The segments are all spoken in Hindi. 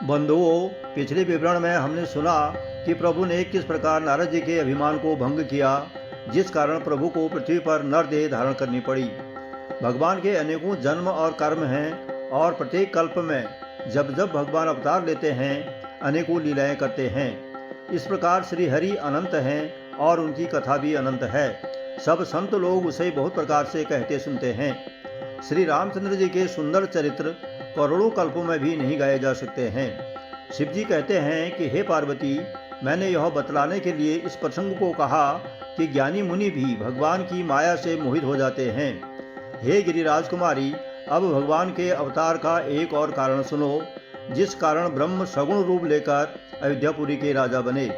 बंधुओं, पिछले विवरण में हमने सुना कि प्रभु ने किस प्रकार नारद जी के अभिमान को भंग किया, जिस कारण प्रभु को पृथ्वी पर नरदेह धारण करनी पड़ी। भगवान के अनेकों जन्म और कर्म हैं और प्रत्येक कल्प में जब जब भगवान अवतार लेते हैं अनेकों लीलाएं करते हैं। इस प्रकार श्री हरि अनंत हैं और उनकी कथा भी अनंत है। सब संत लोग उसे बहुत प्रकार से कहते सुनते हैं। श्री रामचंद्र जी के सुंदर चरित्र करोड़ों कल्पों में भी नहीं गाए जा सकते हैं। शिव जी कहते हैं कि हे पार्वती, मैंने यह बतलाने के लिए इस प्रसंग को कहा कि ज्ञानी मुनि भी भगवान की माया से मोहित हो जाते हैं। हे गिरिराज कुमारी, अब भगवान के अवतार का एक और कारण सुनो, जिस कारण ब्रह्म सगुण रूप लेकर अयोध्यापुरी के राजा बने।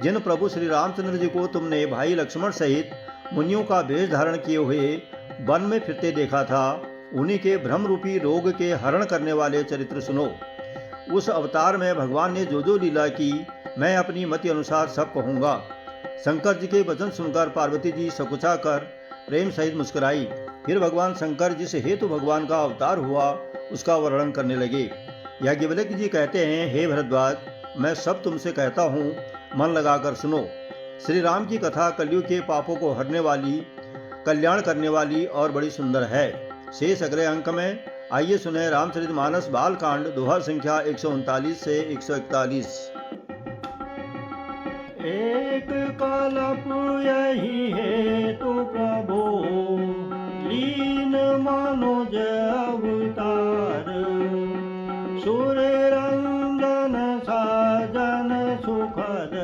जिन प्रभु श्री रामचंद्र जी को तुमने भाई लक्ष्मण सहित मुनियों का वेश धारण किए हुए वन में फिरते देखा था, उन्हीं के भ्रम रूपी रोग के हरण करने वाले चरित्र सुनो। उस अवतार में भगवान ने जो जो लीला की, मैं अपनी मति अनुसार सब कहूँगा। शंकर जी के वचन सुनकर पार्वती जी सकुचा कर प्रेम सहित मुस्कुराई। फिर भगवान शंकर जिस हेतु भगवान का अवतार हुआ उसका वर्णन करने लगे। याज्ञवल्क्य जी कहते हैं, हे भरद्वाज, मैं सब तुमसे कहता हूँ, मन लगाकर सुनो। श्री राम की कथा कलयुग के पापों को हरने वाली, कल्याण करने वाली और बड़ी सुंदर है। शेष अगले अंक में। आइए सुने रामचरितमानस बालकांड, दोहा संख्या 139 से 141। एक कल्प यही हेतु प्रभु लीन मनुज अवतार, सुर रंजन साजन सुखद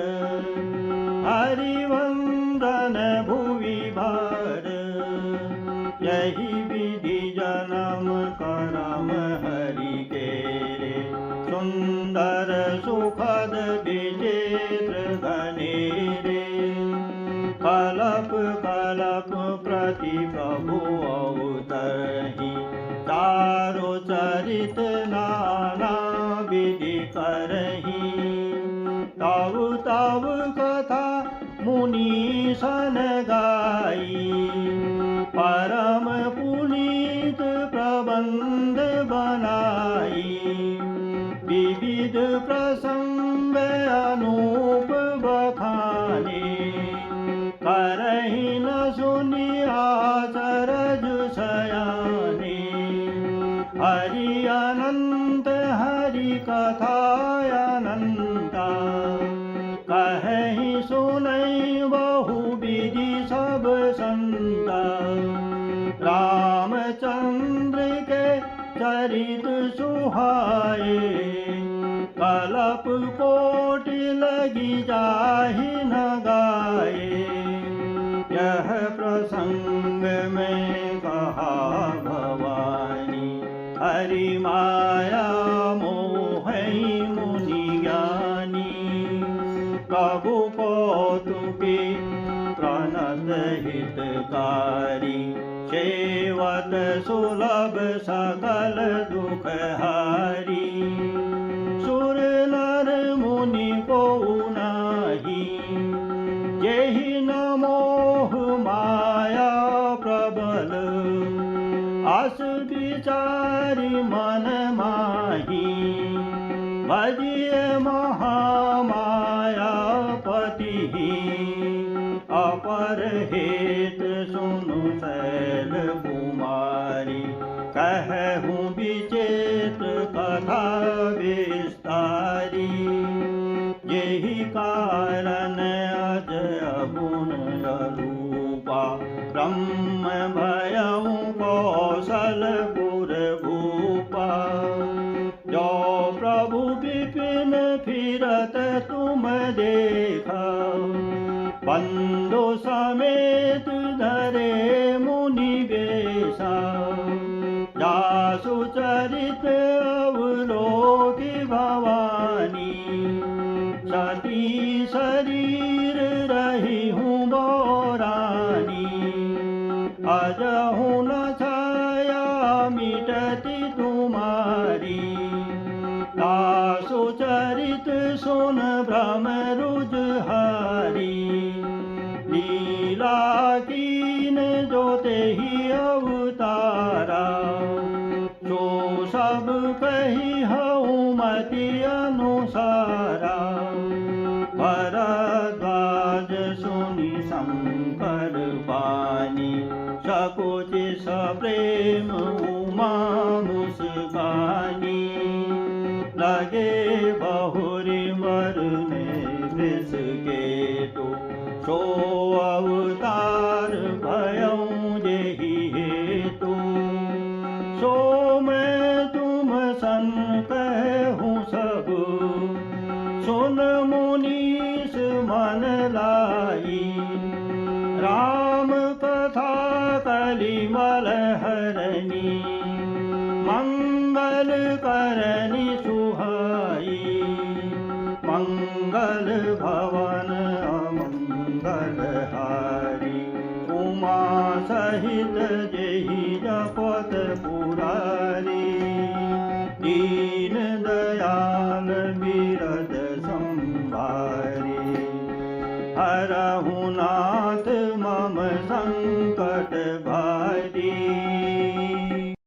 हरिवंदन भुवि भार, यही विधि जन्म करम हरि के रे, सुंदर सुखद विचित्र घनेरे, कल्प कल्प प्रति प्रभु अवतरहि, तारो चरित नाना विधि करहि, तव तव कथा मुनि सन गाई, परम पुनीत प्रबंध बनाई, विविध प्रसंग अनूप बखाने, करहि न सुनि आचरज सयाने, हरि अनंत हरि कथा अनंता, कहि सुनै बहु विधि सब संता, रामचंद्र के चरित सुहाए, कल्प कोटि लगी जाहि न गाए, यह प्रसंग में कहा भवानी, हरि माया मोहि मुनि ज्ञानी, प्रभु कौतुके प्रणत हितकारी, सेवत सुलभ सकल दुख हारी, सुर नर मुनि को नाही, जेहि न मोह माया प्रबल, अस विचारि मन माही, भजिए महामाया पति, अपर हेत सुनु शैल कुमारी, कहूँ विचित्र कथा विस्तारी, यही कारण अजय गुण रूपा, ब्रह्म भयउ कौशलपुर भूपा, जो प्रभु विपिन फिरत तुम देखा, बंधु समेत धरे मुनि बेसा, जासु चरित अवलोकि भवानी, सती शरीर रही हूँ बोरानी, अजहु न छाया मिटती तुम्हारी, तासु चरित सुन भ्रम रुजहारी, लीला कीन जो तेहि अवतारा, सो सब कही हऊँ मैं गति अनुसारा भरद्वाज सुनि शंकर बानी सकुचि सप्रेम उमा मुस्कानी लगे बहुरी मरने वृष के तो सो अवतार भयं जेहि हेतु सो मैं तुम सन कहूँ सब सुन मुनीस मन लाई राम कथा कलिमल हरनी मंगल करनी सुहाई मंगल भवन अमंगल हारी उमा सहित जेहि जपत पुरारी दीन दयाल बिरद संभारी हरहु नाथ मम संकट भा